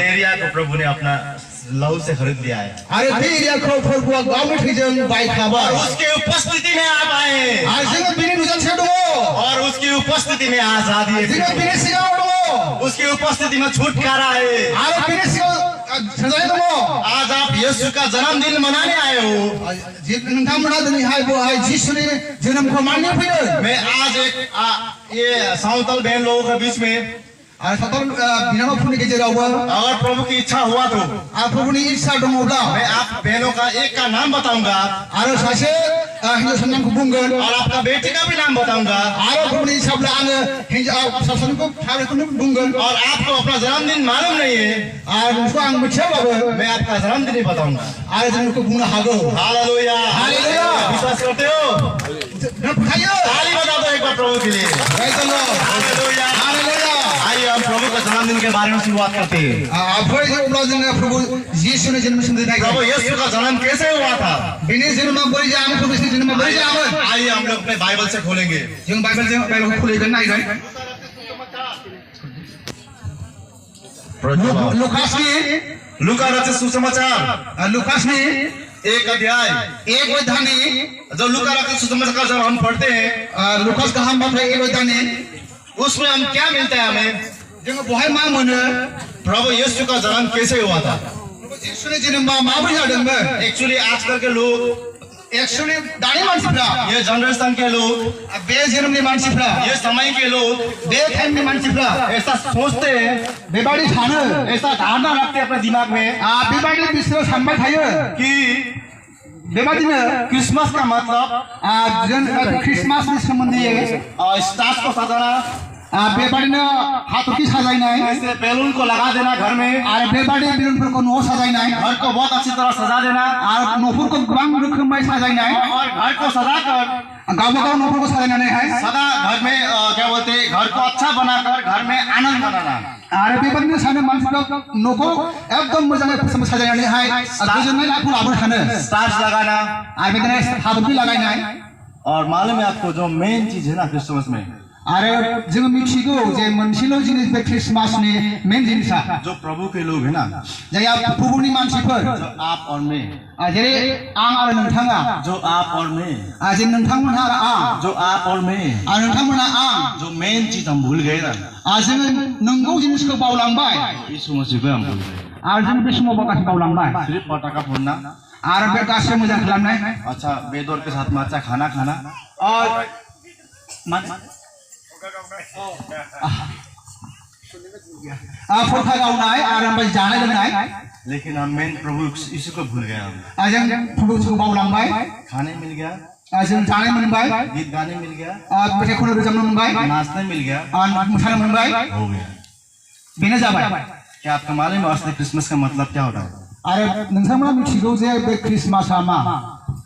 Area को प्रभु ने अपना लहू से खरीद लिया है। अरे बे एरिया को प्रभु गांव में ठिजन बाई खाबा और उसके उपस्थिति में आप आए आज जगह बिने नुजन से दो और उसकी उपस्थिति में आजादी है। जगह बिने सिगा दो उसकी उपस्थिति में छुटकारा है। आज बिने सिगा सजाए दो आज आप यीशु का जन्मदिन मनाने आए हो। नोंथां मोना दिनै हाय बो हाय जिसुनि जोनोमखौ माननो फैदों। मैं आज एक ये सावतल बहन लोगों के बीच में आरो सावतल बिनानावफोरनि गेजेरावबो अगर प्रभु की इच्छा हुआ तो प्रभुनि इच्छा दङब्ला मैं आप बहनों का एक का नाम बताऊंगा आरो सासे हिन्जावसानि नामखौ बुंगोन और आपका बेटी का भी नाम बताऊंगा आरो प्रभुनि इच्छाब्ला आङो हिन्जाव सासेनिखौ सासेखौनो बुंगोन और आपको अपना जन्मदिन मालूम नहीं है आरो नोंखौ आं मिथियाबाबो मैं आपका जन्मदिन ही बताऊंगा। आरो जों नोंखौ बुंनो हागौ। हालेलुया हालेलुया विश्वास करते हो? फोथायो ताली बजा दो एक बार प्रभु के लिए। Praise the Lord hallelujah hallelujah. आइए हम प्रभु का जन्मदिन के बारे में शुरुआत करते हैं। फै अब्ला जोङो प्रभु जिसुनि जोनोम सोमोन्दै प्रभु नायगोन। यीशु का जन्म कैसे हुआ था? बिनि जोनोमा बोरै जायामोन प्रभुनि जोनोमा बोरै जायामोन आइए हम लोग अपने बाइबल से खोलेंगे। जों बाइबलखौ खुलिगोन नायगोन। लूका रचित सुसमाचार लुकासनि एक अध्याय एक अध्यायनि जो लूका रचित सुसमाचार जब हम पढ़ते हैं लुकास का हम बाथ्रा एक अध्यायनि उसमें हम क्या मिलता है हमें? जोङो बहाय मा मोनो प्रभु यीशु का जन्म कैसे हुआ था? जिसुनि जोनोमा माबोरै जादोंमोन। एक्चुअली आजकल के लोग एक्चुअली दानि मानसिफ्रा ये जनरेशन के लोग बे जोनोमनि मानसिफ्रा ये समय के लोग बे टाइमनि मानसिफ्रा ऐसा सोचते हैं बेबायदि सानो ऐसा धारणा रखते हैं अपने दिमाग में बेबायदि बिसोरो सानबाय थायो कि बेबायदिनो क्रिसमस का मतलब जों क्रिसमासनि सोमोन्दै स्टार्स को सजाना बेबायदिनो हाथरखि साजायनाय ऐसे बैलून को लगा देना घर में आरो बेबायदि बेलुनफोरखौ न'आव साजायनाय घर को बहुत अच्छी तरह सजा देना आरो न'फोरखौ गोबां रोखोमै साजायनाय और घर को सजाकर गावबा गाव न'फोरखौ साजायनानैहाय सदा घर में क्या बोलते हैं घर को अच्छा बनाकर घर में आनंद मनाना आरो बेबायदिनो सानो मानसिफ्रा न'खौ एकदम मोजाङै साजायनानैहाय गोजोननाय लाबोनो सानो स्टार्स लगाना आरो बेबायदिनो हाथरखि लागायनाय और मालूम है आपको जो मेन चीज है ना क्रिसमस में आरो जोङो मिथिगौ जे मोनसेल' जिनिस बे क्रिसमासनि मेन जिनिसा जो प्रभु के लोग है ना जाय प्रभुनि मानसिफोर जो आप और मैं जेरै आं आरो नोंथाङा जो आप और मैं जे नोंथांमोनहा आरो आं जो आप और मैं आरो नोंथांमोनहा आं जो मेन चीज हम भूल गए ना जोङो नंगौ जिनिसखौ बावलांबाय यीशु मसीह को हम भूल गए आरो जों बे समाव गासै बावलांबाय सिर्फ पटाखा फोड़ना आरो बे गासै मोजां खालामनाय अच्छा बेदर के साथ में अच्छा खाना खाना और फरखा गावनाय आरो ओमफ्राय जानाय लोंनाय लेकिन हम मेन प्रभु यीशु को भूल गए हम जों प्रभुखौ बावलांबाय खाने मिल गया जों जानाय मोनबाय गीत गाने मिल गया मेथाइ खननो रोजाबनो मोनबाय नाचने मिल गया मोसानो मोनबाय हो गया बेनो जाबाय क्या आपको मालूम है असली क्रिसमस का मतलब क्या होता है? आरो नोंथांमोना मिथिगौ जे बे क्रिसमासआ मा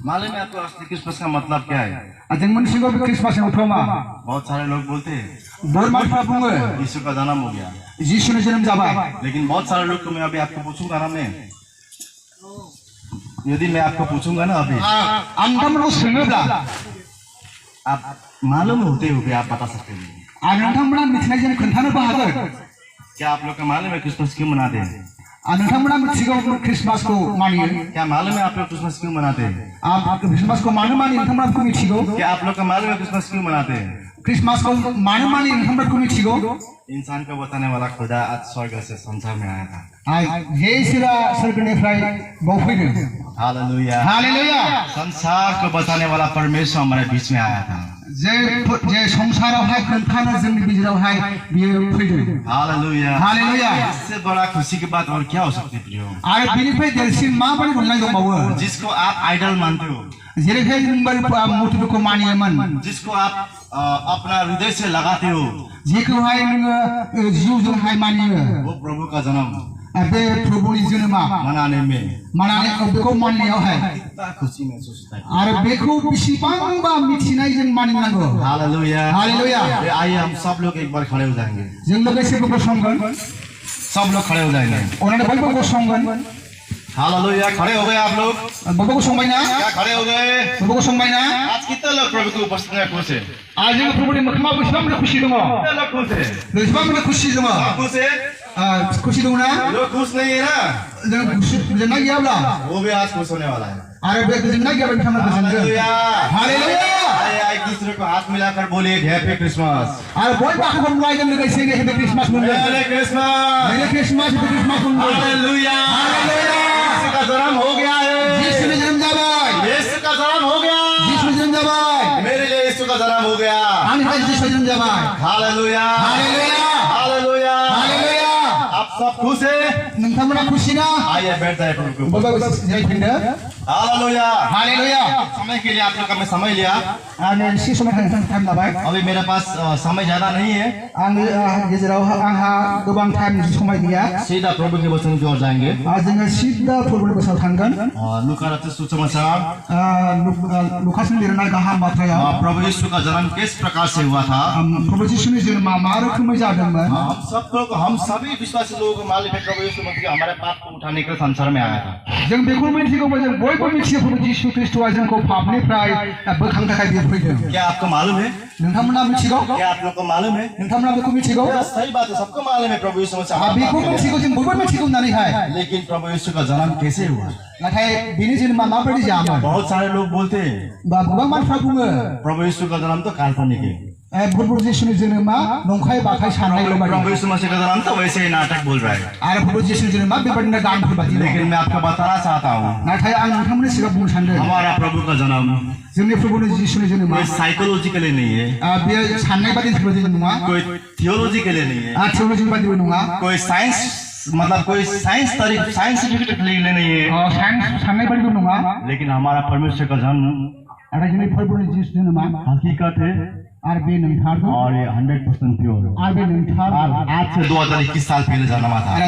मालूम है आपको असली क्रिसमस का मतलब क्या है? जों मिथिगौ बे क्रिसमासनि ओंथिया मा बहुत सारे लोग बोलते हैं बहुत मानसिफ्रा बुङो यीशु का जन्म हो गया जिसुनि जोनोम जाबाय लेकिन बहुत सारे लोग को मैं अभी आपको पूछूंगा ना मैं यदि मैं आपको पूछूंगा ना अभी आं नोंथांमोनखौ सोङोब्ला आप मालूम होते हुए आप बता सकते हैं आरो नोंथांमोना मिथिनायजों खोन्थानोबो हागोन क्या आप लोग का मालूम है क्रिसमस क्यों मनाते हैं? नोंथांमोना मिथिगौ क्रिसमासखौ मानियो क्या मालूम है आप लोग क्रिसमस क्यों मनाते हैं? आप क्रिसमासखौ मानो मानियो नोंथांमोना मिथिगौ क्या आप लोग का मालूम है क्रिसमस क्यों मनाते हैं? क्रिसमासखौ मानो मानियो नोंथांमोना मिथिगौ इंसान को बताने वाला खुदा आज स्वर्ग से संसार में आया था जे इसोरा सोरगोनिफ्राय बाव फैदों हालेलुया हालेलुया संसार को बताने वाला परमेश्वर हमारे बीच में आया था जे संसारावहाय खोन्थानो जोंनि गेजेरावहाय बियो फैदों हालेलुया हालेलुया इससे बड़ा खुशी की बात और क्या हो सकती है प्रियो? आरो बेनिफ्राय देरसिन माबायदि मोननाय दंबावो जिसको आप आइडल मानते हो जेरैहाय जों मुर्तिफोरखौ मानियोमोन जिसको आप अपना हृदय से लगाते हो जेखौहाय नोङो जिउजोंहाय मानियो वो प्रभु का जन्म बे प्रभुनि जोनोमा मनाने में बेखौ मानिनायावहाय कितना खुशी महसूस होता है आरो बेखौ बेसेबांबा मिथिनायजों मानिनांगौ हालेलुया हालेलुया आइए हम सब लोग एक बार खड़े हो जाएंगे जों लोगोसे गसंगोन सब लोग खड़े हो जाएंगे अननानै बयबो गसंगोन हालेलुया, खड़े हो गए आप लोग? बाबा को संबायना क्या खड़े हो गए? बाबा को संबायना आज कितने लोग प्रभु की उपस्थिति में खुश है? आज जों प्रभुनि मोखाङाव बेसेबां माने खुसि दङ कितने लोग खुश है? बेसेबां माने खुसि दङ आप खुश है? खुसि दङ ना लोग खुश नहीं है ना, जों खुसि गोजोननाय गैयाब्ला वो भी आज खुश होने वाला है। आरो बे गोजोननाय गैयाब्ला बिथांमोना गोजोनगोन हालेलुया, हालेलुया आइए एक दूसरे को हाथ मिलाकर बोलिए हैप्पी क्रिसमस। आरो बयबो आखाइखौ मुलायगोन लोगोसे हेपि क्रिसमास मोनगोन मेरी क्रिसमस, मेरी क्रिसमास हेपि क्रिसमास मोनगोन हालेलुया, हालेलुया यीशु का जन्म हो गया है, यीशुनि जोनोम जाबाय यीशु का जन्म हो गया, यीशुनि जोनोम जाबाय मेरे लिए यीशु का जन्म हो गया। आंनि थाखाय यीशुनि जोनोम जाबाय हालेलुया, हालेलुया हालेलुया, हालेलुया आप सब खुश है? नोंथांमोना खुसि ना आइए बैठ जाए प्रभु के ऊपर। बाबा जिरायफिनदो हालेलुया, हालेलुया समय के लिए आप लोग का मैं समय लिया। आङो एसे समाय टाइम लाबाय अभी मेरे पास समय ज्यादा नहीं है, आङो गेजेराव आंहा गोबां टाइम समाय गैया सीधा प्रभु के वचन की ओर जाएंगे। जोङो सिदा फुटबल बोसोराव थांगोन लुका रचित सुसमाचार, लुकासनि लिरनाय गाहाम बाथ्रायाव प्रभु यीशु का जन्म किस प्रकार से हुआ था। प्रभु यीशुनि जोनोमा मा रोखोमै जादोंमोन हम सभी विश्वासी लोगों को मालूम है प्रभु यीशु मसीह हमारे पाप को उठाने के संसार में आया था। जों बेखौ मिथिगौ जों बयबो मिथियो प्रभु यीशु ख्रीष्टआ जोंखौ पापनिफ्राय बोखांनो थाखाय बियो फैदों। क्या आपको मालूम है? नोंथांमोना मिथिगौ? क्या आप लोग को मालूम है? नोंथांमोना बेखौ मिथिगौ? सही बात है, सबको मालूम है प्रभु यीशु मसीह हमारे बेखौ पाप के लिए। मिथिगौ जों बयबो मिथिगौ होननानैहाय लेकिन प्रभु यीशु का जन्म कैसे हुआ? नाथाय बिनि जोनोमा माबायदि जायामोन? बहुत सारे लोग बोलते हैं गोबां मानसिफ्रा बुङो प्रभु यीशु का जन्म तो काल्पनिक है, प्रभु यीशुनि जोनोमा नंखाय बाखाय साननायल' प्रभु बायदि यीशु मसीह का जन्म तो वैसे ही नाटक बोल रहा है। आरो प्रभु यीशुनि जोनोमा बेबायदिनो गानफोर बायदि दं। लेकिन मैं आपको बताना चाहता हूँ नाथाय आं नोंथांमोननि सिगाङाव बुंनो सानदों हमारा प्रभु का जन्म जोंनि प्रभुनि यीशुनि जोनोमा कोई साइकोलॉजिकली नहीं है, बेयो साननाय बायदि नङा, कोई थियोलॉजिकली नहीं है, थियोलॉजि बायदिबो नङा, कोई साइंस मतलब कोई साइंटिफिकली नहीं है, साननाय बायदिबो नङा। लेकिन हमारा परमेश्वर का जन्म आरो जोंनि प्रभुनि जोनोमा हकीकत है आरो बे नंथारगौ और ये 100% प्योर है। आरो बे नंथारगौ आज से 2021 साल पहले जन्मा था। आरो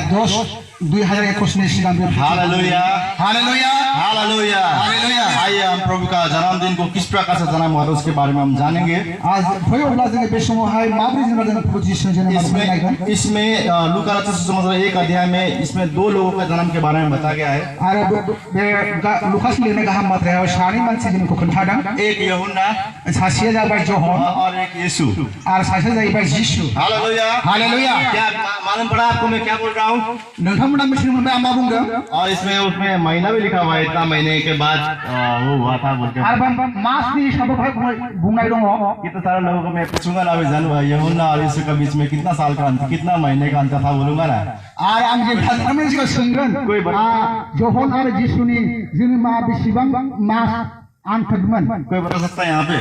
2021 नि सिगां बे हालेलुया, हालेलुया हालेलुया, हालेलुया। आइए हम प्रभु का जन्मदिन को किस प्रकार से जन्म हुआ था उसके बारे में हम जानेंगे। आज फैयोब्ला जोङो बे समावहाय माबोरै जोङो प्रभु यीशुनि जोनोमखौ नायगोन। इसमें लूका रचित सुसमाचार 1 अध्याय में इसमें 2 लोगों का जन्म के बारे में बताया गया है। आरो बे लुकासनि लिरनाय गाहाम बाथ्रायाव सानै मानसि जोनोमखौ खोन्थादों। एक यूहन्ना सासेया जाबाय जहन और एक यीशु। आरो सासेया जाहैबाय यीशु। Hallelujah, hallelujah. क्या मालूम पड़ा आपको मैं क्या बोल रहा हूँ? नोंथांमोना मिथिनो मोनबाय आं मा बुंदों? और इसमें उसमें महीना भी लिखा हुआ है, इतना महीने के बाद वो हुआ था बोल के। आरो मासनि हिसाबावहाय बुंनाय दङ। कितने सारे लोगों को मैं पूछूंगा ना अभी जानू यूहन्ना और यीशु के बीच में कितना साल का अंतर, कितना महीने का अंतर था बोलूंगा ना। आरो आं जे नोंथांमोननि सिगाङाव सोंगोन जहन आरो यीशुनि जोनोमा बेसेबां मास आन्थारमोन? कोई बता सकता है यहाँ पे?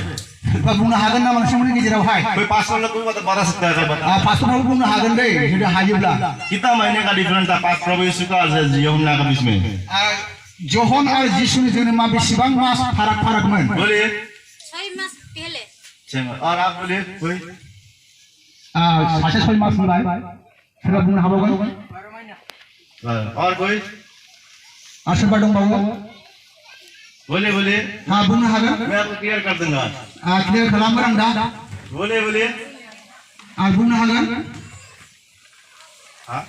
बुंनो हागोन नामा नोंथांमोननि गेजेरावहाय? कोई 500 लोग बता सकता है? बता। पास्टरनाव बुंनो हागोन दै जुदि हायोब्ला। कितना महीने का डिफरेंस था पास प्रभु यीशु का और यूहन्ना के बीच में? जहन आरो यीशुनि जोनोमा बेसेबां मास फारागमोन? बोलिए। 6 मास पहले। 6 मास। और आप बोलिए कोई? सासे 6 मास होनबाय। सोरबा बुंनो हाबावगोन? और कोई? आरो सोरबा दंबावो? बोलिए बोलिए। हाँ बुंनो हागोन? मैं आपको क्लियर कर दूंगा। क्लियर खालामगोन आं दा। बोलिए बोलिए। आं बुंनो हागोन? हाँ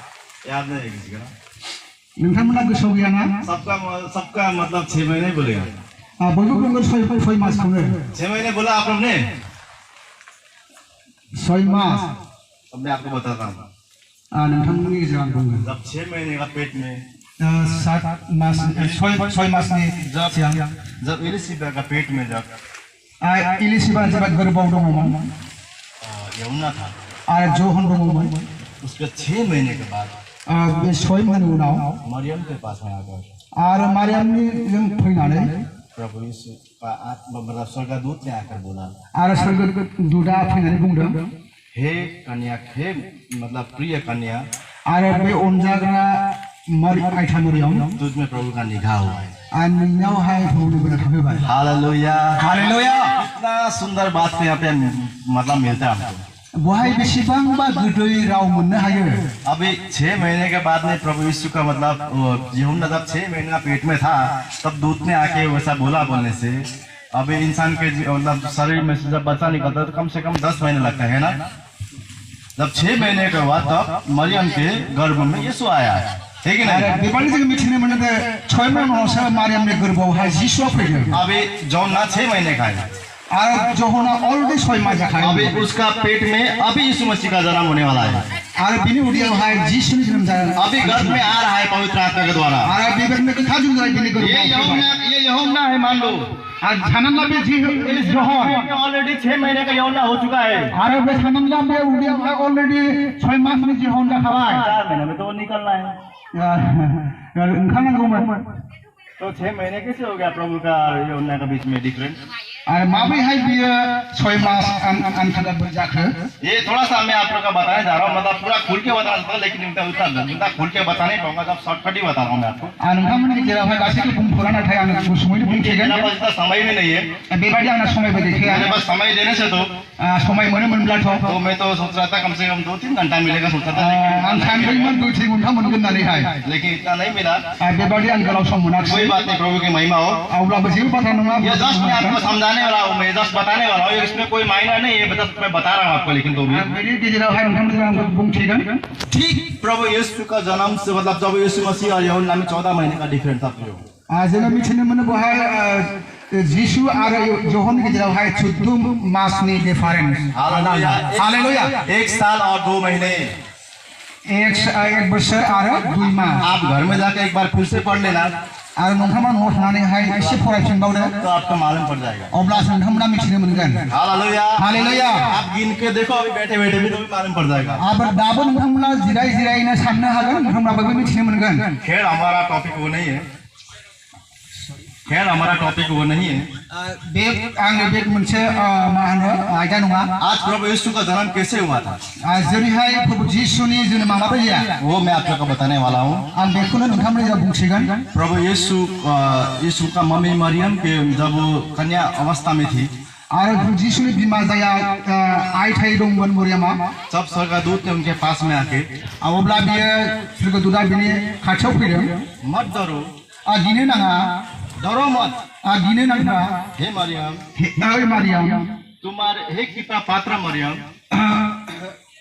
याद नहीं है किसी का? नोंथांमोना गोसोआव गैया ना? सबका मतलब 6 महीने बोलेगा। बयबो बुंगोन 6 मासखौनो। 6 महीने बोला आप लोग ने? 6 मास। अब मैं आपको बताता हूँ। नोंथांमोननि गेजेराव आं बुंगोन। जब 6 महीने का पेट में 7 मास 6 मासनि सिगां जब एलिसिबा का पेट में जब एलिसिबा जेब्ला गोरबोआव दङमोन यूहन्ना था आरो जहन दङमोन, उसके 6 महीने के बाद 6 मासनि उनाव मरियम के पास में आकर आरो मारियामनिजों फैनानै प्रभु यीशु का आत्मा मतलब स्वर्गदूत ने आकर बोला आरो स्वर्गदूतआ फैनानै बुंदों, हे कन्या, हे मतलब प्रिय कन्या, आरो बे अनजाग्रा आयथा मरियम तुझ में प्रभु का निगाह हुआ है। नोंनियावहाय प्रभुनि बोर थाफैबाय। Hallelujah, hallelujah. इतना सुंदर बात से यहाँ पे मतलब मिलता है हमको। बहाय बेसेबांबा गोदै राव मोननो हायो। अभी 6 महीने के बाद में प्रभु यीशु का मतलब यूहन्ना जब 6 महीने का पेट में था तब दूत ने आके वैसा बोला बोलने से अभी इंसान के मतलब शरीर में से जब बच्चा निकलता है तो कम से कम 10 महीने लगता है ना। जब 6 महीने का हुआ तब मरियम के गर्भ में यीशु आया है कि नहीं? बेबायदि जों मिथिनो मोनो दे 6 मास उनावसो मारियामनि गोरबोआवहाय जिसुआ फैदों। अभी जौना 6 महीने का है, और जौना ऑलरेडी 6 मास जाखायो। अभी उसका पेट में अभी यीशु मसीह का जन्म होने वाला है। और बिनि उदियावहाय जिसुनि जोनोम जागोन। अभी गर्भ में आ रहा है पवित्र आत्मा के द्वारा। और बेबायदिनो खोथा जुम जाय बिनि ये गोरबोआव। यहोन्ना है, मान लो। और सानना बे जी जहन ऑलरेडी 6 महीने का यहोन्ना हो चुका है। और बे सानना बे उदियावहाय ऑलरेडी 6 मास नि जहन जाखाबाय। 4 महीने में तो वो निकलना है। ओंखारनांगौमोन। तो 6 महीने कैसे हो गया प्रभु का यहोन्ना के बीच में डिफरेंस? और माब्रैहाय बियो 6 मास आनखादा जाखो? ये थोड़ा सा मैं आप लोग का बताने जा रहा हूँ, मतलब पूरा खुल के बताना चाहता हूँ, लेकिन उतना खुल के बता नहीं पाऊंगा, जब शॉर्टकट ही बता रहा हूँ मैं आपको। नोंथांमोननि गेजेरावहाय गासैबो बुंफोरा नाथाय आं गुसुङैनो बुंथिगोन। मेरे पास इतना समय भी नहीं है, बेबायदि आंना समयबो गैखाया। मेरे पास समय देने से तो समय मोनोमोनब्लाथ' तो मैं तो सोच रहा था कम से कम 2-3 घंटा मिलेगा सोचा था, आं सानदोंमोन 2-3 घन्टा मोनगोन होननानैहाय। लेकिन इतना नहीं मिला। बेबायदि आं गोलाव सम मोनाखै। कोई बात नहीं, प्रभु की महिमा हो। अब्लाबो जेबो बाथ्रा नङा। ये जस्ट मैं आपको समझाने वाला हूँ, मैं जस्ट बताने वाला हूँ, इसमें कोई मायना नहीं है, बस मैं बता रहा हूँ आपको। लेकिन तो भी बेनि गेजेरावहाय नोंथांमोनजों आं बुंथिगोन। ठीक प्रभु यीशु का जन्म से, मतलब जब यीशु मसीह और यूहन्ना में 14 महीने का डिफरेंस था। जोङो मिथिनो मोनो बहाय जिसु आरो जहननि गेजेरावहाय 14 मासनि डिफारेन्स। हालेलुया। 1 साल और 2 महीने, 1 बोसोर आरो 2 मास। आप घर में जाकर एक बार फिर से पढ़ लेना, आरो नोंथांमोना न'आव थानानैहाय एसे फरायफिनबावदो, तो आपको मालूम पड़ जाएगा। अब्लासो नोंथांमोना मिथिनो मोनगोन। हालेलुया। हालेलुया। आप गिन के देखो, अभी बैठे बैठे भी तो भी मालूम पड़ जाएगा। आरो दाबो नोंथांमोना जिरायनो साननो हागोन, नोंथांमोनाबो मिथिनो मोनगोन। खैर हमारा टॉपिक वो नहीं है, खैर हमारा टॉपिक वो नहीं है। बे आंनि बे मोनसे मा होनो आयदा नङा। आज प्रभु यीशु का जन्म कैसे हुआ था, जेरैहाय प्रभु जिसुनि जोनोमा माबायदि, वो मैं आप लोग को बताने वाला हूँ। आं बेखौनो नोंथांमोननि गेजेराव बुंसिगोन। प्रभु यीशु का मम्मी मरियम के जब वो कन्या अवस्था में थी, आरो जिसुनि बिमा जाया आइथाय दंमोन मरियमा, सब स्वर्गदूत ने उनके पास में आके, अब्ला बियो स्वर्गदूतआ बिनि खाथियाव फैदों। मत डरो, गिनो नाङा, डरो मत, गिनो नाङा। हे मरियम, ओइ मारियाम, तुम्हारे हे कृपा पात्र मरियम,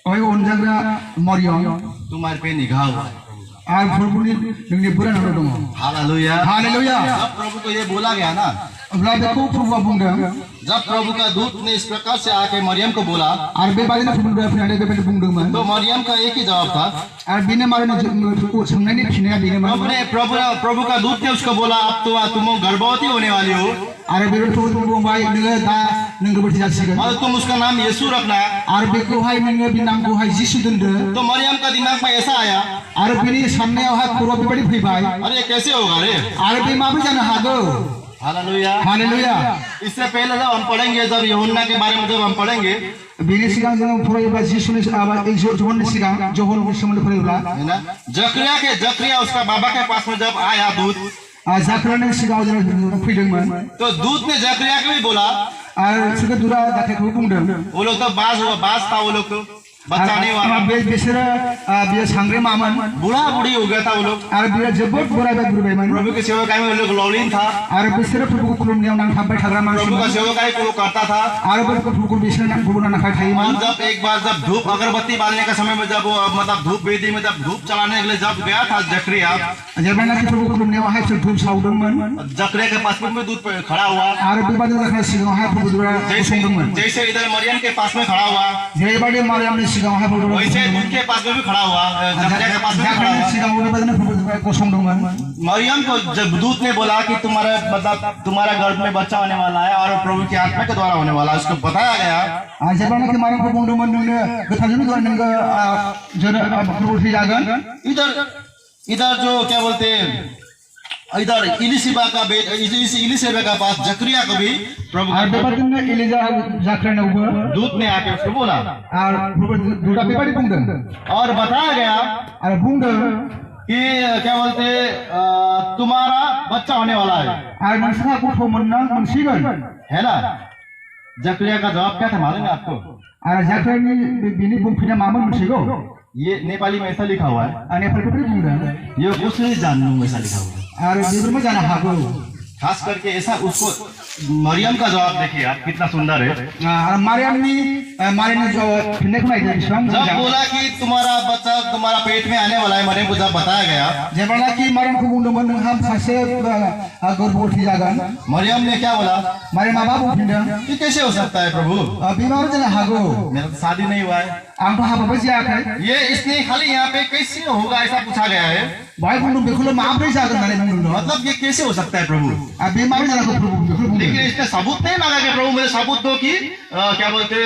ओइ अनजाग्रा मरियम, तुम्हारे पे निगाह हुआ है। आरो प्रभुनि नोंनि बोरानाव दङ। हालेलुया। हालेलुया। जब प्रभु को ये बोला गया ना, अब्ला बेखौ प्रभुआ बुंदों। जब प्रभु का दूत ने इस प्रकार से आके मरियम को बोला, आरो बेबायदिनो प्रभुआ फैनानै बेबायदि बुंदोंमोन। तो मरियम का एक ही जवाब था। आरो बिनो मारिनो सोंनायनि फिननाया बेनोमोन। प्रभु का दूत ने उसको बोला, अब तो तुम गर्भवती होने वाली हो, आरो बेबायदि बुंबाय, नोङो दा नों गोबोरथि जासिगोन। और तुम उसका नाम यीशु रखना। आरो बेखौहाय नोङो बे नामखौहाय जिसु दोनदो। तो मरियम का दिमाग में ऐसा आया, आरो बिनि साननायावहाय खर'आव बेबायदि फैबाय, अरे कैसे होगा रे। आरो बे माबोरै जानो हागौ। हालेलुया। हालेलुया। इससे पहले जब हम पढ़ेंगे, जब यूहन्ना के बारे में जब हम पढ़ेंगे, बेनि सिगां जों फरायोब्ला जिसुनि जहननि सिगां जहननि सोमोन्दै फरायोब्ला, है ना, जकरिया उसका बाबा के पास में जब आया दूत, जाख्रानि सिगाङाव जों फैदोंमोन, तो दूत ने जकरिया को भी बोला, आरो स्वर्गदूतआ जाथायखौ बुंदों। वो लोग तो बाज था, वो लोग तो बच्चा नहीं हुआ, बिसोरो बियो सांग्रेमामोन, बूढ़ा बूढ़ी हो गया था वो लोग। आरो बियो जोबोद बोरायबाय बुरबायमोन। प्रभु के सेवकाई में वो लोग लौलीन था, आरो बिसोरो प्रभुखौ खुलुमनायाव नांथाबबाय थाग्रा प्रभु का मानसिमोन। सेवकाई को वो करता था। आरो प्रभुखौ बिसोरो गुबुन नाखाय थायोमोन। और जब एक बार जब धूप अगरबत्ती बालने का समय में, जब वो मतलब धूप वेदी में जब धूप चलाने के लिए जब गया था जकरिया, जेब्लानाखि प्रभु खुलुमनायावहाय धूप सावदोंमोन, जकरिया के पास में दूत पे खड़ा हुआ, आरो बेबायदिनो जाख्रानि सिगाङावहाय प्रभुआ गसंदोंमोन। जैसे इधर मरियम के पास में खड़ा हुआ, जेरैबायदि मारियामनि सिगाङावहाय प्रभुआ वैसे दूत के पास में भी खड़ा हुआ, जकरिया के पास में भी खड़ा जाख्रानि हुआ। सिगाङाव बेबायदिनो प्रभुआ गसंदोंमन। मरियम को जब दूत ने बोला कि तुम्हारा गर्भ में बच्चा होने वाला है और प्रभु की आत्मा के द्वारा होने वाला है, उसको बताया गया। जेब्लानाखि मारियामखौ बुंदोंमोन, नोंनो गोथारजों द्वारा नोङो प्रभुथि जागोन। इधर जो क्या बोलते हैं, इधर इलिशिबा का पास जकरिया को भी प्रभु आरो बेबायदिनो एलिजा जाख्रानावबो दूत ने आके उसको बोला, आरो प्रभुआ बेबायदि बुंदों। और बताया गया आरो बुंदों कि क्या बोलते तुम्हारा बच्चा होने वाला है, आरो नोंसोरहा गथ' मोनसिगोन, है ना। जकरिया का जवाब क्या था मालूम है आपको? आरो जाख्रानि बिनि बुंफिननाया मामोन मिथिगौ? ये नेपाली में ऐसा लिखा हुआ है, आं नेपालखौबो बुंदों। ये कुछ नहीं जानूं ऐसा लिखा हुआ है। आरो बेफोरबो जानो हागौ। खास करके ऐसा उसको मरियम का जवाब देखिए आप कितना सुंदर है। आरो मारियामनि जो फिननायखौ नायदो बेसेबां जब मोजां बोला कि तुम्हारा बच्चा तुम्हारा पेट में आने वाला है, मरियम को जब बताया गया, जेब्लानाखि मारियामखौ बुंदोंमोन नोंहा सासे गर्भवती जागोन, मरियम ने क्या बोला? मारियामा मा बुंफिनदों? ये कैसे हो सकता है प्रभु, बे माबा जानो हागौ, मेरा तो शादी नहीं हुआ है। आंथ' हाबाबो जायाखै। ये इसने खाली यहाँ पे कैसे होगा ऐसा पूछा गया है, बाहाय बुंदों बेखौल' माब्रै जागोन होननानै बुंदों। मतलब ये कैसे हो सकता है प्रभु? बे माब्रै जानो हागौ प्रभु बेखौल' बुंदों। लेकिन इसने सबूत नहीं मांगा कि प्रभु मुझे सबूत दो कि क्या बोलते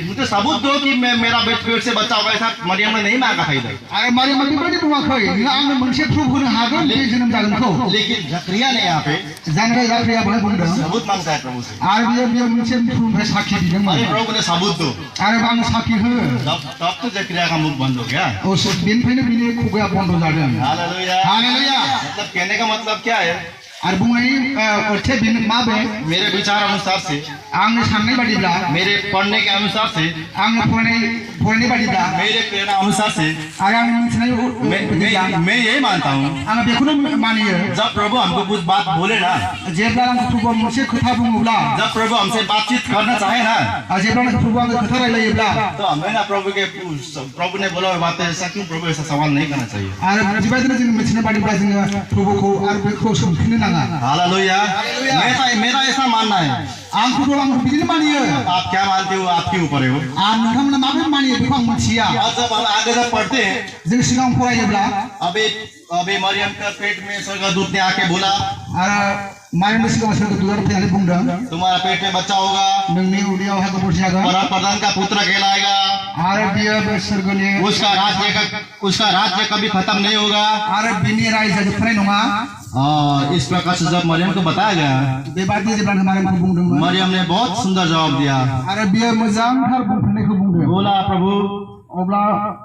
मुझे सबूत दो कि मेरा पेट से बच्चा होगा, ऐसा मरियम ने नहीं मांगा था इधर। आरो मारियामा बेबायदि बुङाखै नों आंनो मोनसे प्रुफ होनो हागोन बे जोनोम जागोनखौ। लेकिन जकरिया ने यहाँ पे जानोबा जाख्रिया बाहाय बुंदों सबूत मांगता है प्रभु से, आरो बियो मोनसे प्रुफनिफ्राय साखि बिदोंमोन। अरे प्रभु ने सबूत दो, आरो आं साखि हो। तब तो जकरिया का मुख बंद हो गया। बेनिफ्रायनो बिनि खुगाया बन्द जादों। हालेलुया। हालेलुया। मतलब कहने का मतलब क्या है? आरो बुंनायनि अर्थे बेनो माबे मेरे विचार अनुसार से, आंनि साननाय बादिब्ला, मेरे पढ़ने के अनुसार से, आंनि फरायनाय बादिब्ला, मेरे प्रेरणा अनुसार से आरो आंनि मिथिनाय बादिब्ला मैं यही मानता हूँ, आं बेखौनो मानियो जब प्रभु हमको कुछ बात बोले ना, जेब्ला आं प्रभुआ मोनसे खोथा बुङोब्ला, जब प्रभु हमसे बातचीत करना चाहे ना, जेब्ला प्रभुआ आंजों खोथा रायलायोब्ला, तो हमें ना प्रभु ने बोला हुआ बात है, ऐसा क्यों प्रभु ऐसा सवाल नहीं करना चाहिए। आरो बेबायदिनो जों मिथिनाय बादिब्ला जोङो प्रभुखौ आरो बेखौ सोंफिननो नाङा। हालेलुया। मेरा ऐसा मानना है। आं बिदिनो मानियो। आप क्या मानते हो आपके ऊपर है वो। आं नोंथांमोना माबोरै मानियो बेखौ आं मिथिया। और जब हम आगे जब पढ़ते हैं, जों सिगां फरायोब्ला, अबे मरियम का पेट में स्वर्गदूत ने आके बोला, आरो मारियामनि सिगाङाव स्वर्गदूतआ फैनानै बुंदों, तुम्हारा पेट में बच्चा होगा नोंनि उदैयावहाय गथ' जागोन, और प्रधान का पुत्र कहलाएगा, आरो बियो बे सोरगोनि, उसका राज्य कभी खत्म नहीं होगा। आरो बिनि रायजोआ जोबथानाय नङा। इस प्रकार से जब मरियम को बताया गया, बेबायदि जेब्ला मारियामखौ बुंदोंमोन, मरियम ने बहुत सुंदर जवाब दिया। आरो बियो मोजांथार बुंफिननायखौ बुंदों। बोला, प्रभु अब्ला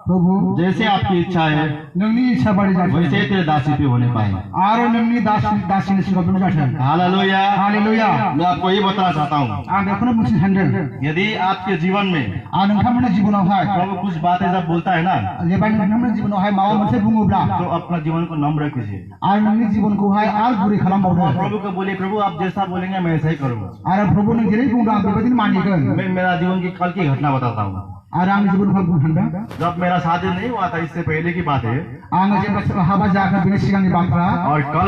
प्रभु जैसे आपकी इच्छा है नोंनि इच्छा बायदि जाथों, वैसे तेरे दासी पे होने पाए। आरो नोंनि दासिनि सिगाङाव जाथों। हालेलुया। हालेलुया। मैं आपको ये बताना चाहता हूँ, आं बेखौनो मिथिनो सानदों, यदि आपके जीवन में आं नोंथांमोननि जिबनावहाय प्रभु कुछ बातें जब बोलता है ना, जेब्ला नोंथांमोननि जिबनावहाय माबा मोनसे बुङोब्ला, तो अपना जीवन को नम्र कीजिए। आरो नोंनि जिबनखौहाय आरो गुरै खालामबावदो। प्रभु को बोले, प्रभु आप जैसा बोलेंगे मैं ऐसा ही करूँगा। आरो प्रभु नों जेरै बुंदों आं बेबायदिनो मानिगोन। मैं मेरा जीवन की कल की घटना बताता हूँ। आरो आंनि जिबनखौ बुंनो सानदों, जब मेरा शादी नहीं हुआ था, इससे पहले की बात है, आं जेब्ला हाबा जायाखै बिनि सिगांनि बाथ्रा, और कल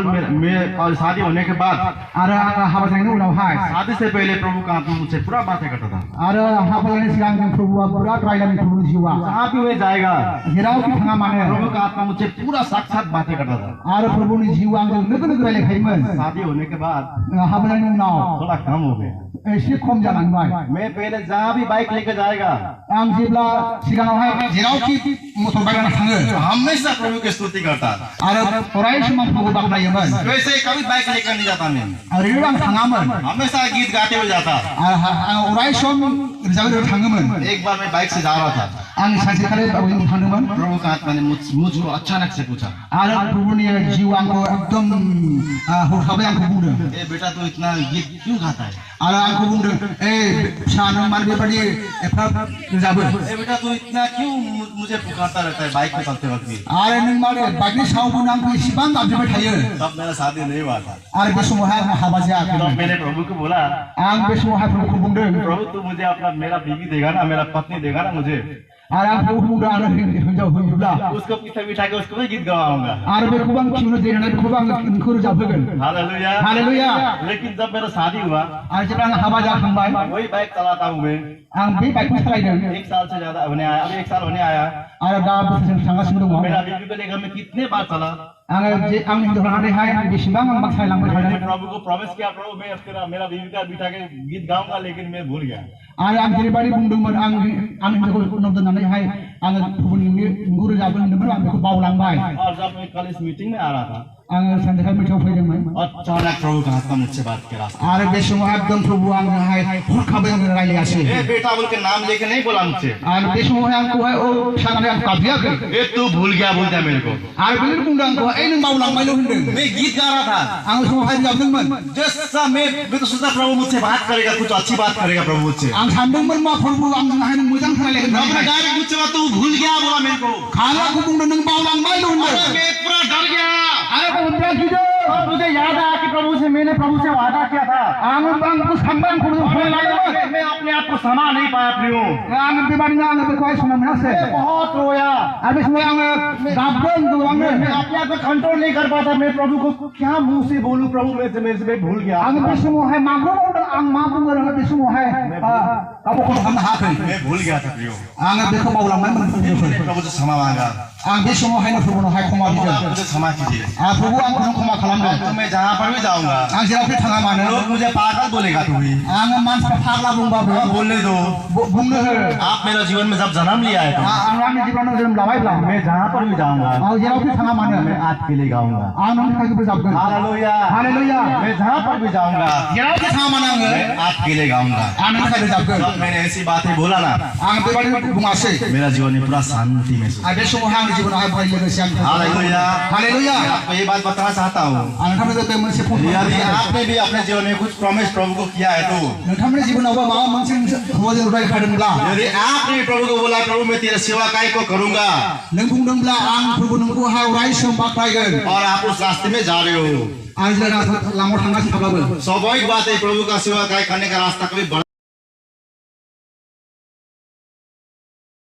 और शादी होने के बाद, आरो आं हाबा जानायनि उनावहाय, शादी से पहले प्रभु का आत्मा मुझसे पूरा बातें करता था। आरो हाबा जानायनि सिगां जों प्रभुआ बिराद रायलायो प्रभुनि जिउआ। जहाँ भी हुए जाएगा, जेरावखि थाङा मानो प्रभु का आत्मा मुझसे पूरा साक्षात बातें करता था। आरो प्रभुनि जिउआ आंजों लोगो लोगो रायलायखायोमोन। शादी होने के बाद हाबा जानायनि उनाव थोड़ा कम हो गया। एसे खम जालांबाय। मैं पहले जहाँ भी बाइक लेकर जाएगा, आं जेब्ला सिगाङावहाय जेरावखि मटर बायनानै थाङो, हमेशा प्रभु की स्तुति करता। आरो अराय सम प्रभु बाख्नायोमोन। वैसे कभी बाइक लेकर नहीं जाता मैं, ओरैनो आं थाङामोन। हमेशा गीत गाते हुए जाता। आं अराय सम रोजाबै थाङोमोन। एक बार मैं बाइक से जा रहा था, आं सानसेखालि बावैनो थांदोंमोन। प्रभु का आत्मा ने मुझको अचानक से पूछा, आरो प्रभुनि जिउ आंखौ एकदम हरखाबै आंखौ बुंदों, ए बेटा तू इतना गीत क्यों गाता है? आरो आंखौ बुंदों, ए फिसा नों मानो बेबायदि एफा रोजाबो? ए बेटा तू इतना क्यों मुझे पुकारता रहता है बाइक पे चलते वक्त भी? आरो नों मानो बाइकनि सायाव बुंनो आंखौ इसेबां गाबज्रिबाय थायो? तब मेरा शादी नहीं हुआ था। आरो बे समावहाय आं हाबा जायाखैमोन। तब मैंने प्रभु को बोला, आं बे समावहाय प्रभुखौ बुंदों, प्रभु तू मुझे अपना मेरा बीवी देगा ना, मेरा पत्नी देगा ना मुझे? आरो आं प्रभुखौ बुंदों, आरो हिनजाव होयोब्ला उसको पीछे बिठा के उसको भी गीत गवाऊंगा। आरो बेखौबो आं खिउनो देनानै बेखौबो आं नोंखौ रोजाबहोगोन। हालेलुया। हालेलुया। लेकिन जब मेरा शादी हुआ, आरो जेब्ला आं हाबा जाखांबाय, वही बाइक चलाता हूँ मैं। आं बे बाइकखौ सालायदों। 1 साल से ज्यादा होने आया, अभी 1 साल होने आया। आरो दा बोसोरसिम थांगासिनो दङ। मेरा बीवी को लेकर मैं कितने बार चला। आङो जे आंनि हिनजाव लानानैहाय बेसेबां आं बासायलांबाय मैंने थादों। प्रभु को प्रॉमिस किया, प्रभु मैं मेरा बीवी का बिठा के गीत गाऊंगा, लेकिन मैं भूल गया। आरो आं जेरैबायदि बुंदोंमोन, आंनि हिनजावखौ उनाव दोननानैहाय आङो प्रभुनि नोंखौ रोजाबगोन होनदोंमोन, आं बेखौ बावलांबाय। और जब मैं कल इस मीटिंग में आ रहा था, आङो सानसेखालि मिटिङाव फैदोंमोन। अचानक प्रभु का आत्मा मुझसे बात करा। आरो बे समाव एकदम प्रभुआ आंजोंहाय हरखाबै आंजों रायलायासै। ए बेटा बोल के नाम लेके नहीं बोला मुझसे। आरो बे समावहाय आंखौहाय फिसा होननानै आं गाबज्रियाखै। ए तू भूल गया बोलता मेरे को। आरो बेनो बुंदों आंखौहाय, ए नों बावलांबायल' होनदों। मैं गीत गा रहा था, आं समावहाय रोजाबदोंमोन। जैसा मैं तो सोचा प्रभु मुझसे बात करेगा, कुछ अच्छी बात करेगा प्रभु मुझसे। आं सानदोंमोन मा प्रभु आंजोंहाय नों मोजां रायलायगोन प्रभु ने होननानै। डायरेक्ट मुझसे बात, तू भूल गया बोला मेरे को। खाली आंखौ बुंदों, नों बावलांबायल' होनदों। अरे मैं पूरा डर गया। आरो प्रभु बिराद गिदों। और मुझे याद आया कि प्रभु से मैंने प्रभु से वादा किया था ang bang ko sambang ko मैं अपने आप को समा नहीं पाया प्रियो ang biman nga ang ko sunam na se मैं बहुत रोया abis mo ang gabon do ang मैं अपने आप को कंट्रोल नहीं कर पाता मैं प्रभु को क्या मुंह से बोलूं प्रभु मेरे से भूल गया ang bisu mo hai mago ang mago ang bisu mo hai kamu ko ham ha kai मैं भूल गया था प्रियो ang beko baulang man man मैंने प्रभु से क्षमा मांगा ang bisu mo hai na probu no hai khoma di आप मुझे क्षमा कीजिए probu ang ko khoma khalam तो मैं जहाँ पर भी जाऊंगा ang jera pe thanga mane लोग मुझे पागल बोलेगा तू ही ang man sa phagla bung ba बोलने दो bung ne आप मेरे जीवन में जब जन्म लिया है तो ang rami jiban no jeram lawai bla मैं जहाँ पर भी जाऊंगा ang jera pe thanga mane मैं आपके लिए गाऊंगा ang nam khai ko jab hallelujah hallelujah मैं जहाँ पर भी जाऊंगा jera pe thanga mane ang मैं आपके लिए गाऊंगा ang nam khai ko jab जब मैंने ऐसी बातें बोला ना ang pe bani bung ase मेरा जीवन में पूरा शांति महसूस ai bisu mo hang jiban hai bhai le siang hallelujah hallelujah मैं आपको ये बात बताना चाहता हूँ ang tham de pe मनसे phone यदि आपने भी अपने जीवन में कुछ प्रॉमिस प्रभु को किया है तो नोंथांमोननि जिबनाव बा माबा मोनसे हौवाजों रुदाय खादोंब्ला यदि आपने प्रभु को बोला प्रभु मैं तेरे सेवा काय को करूंगा नों बुंदोंब्ला आं प्रभु नोंखौ हावराय सम बाख्नायगोन और आप उस रास्ते में जा रहे हो आं जेला लामाव थांगासिनो थाब्लाबो स्वाभाविक बात है प्रभु का सेवा काय करने का रास्ता कभी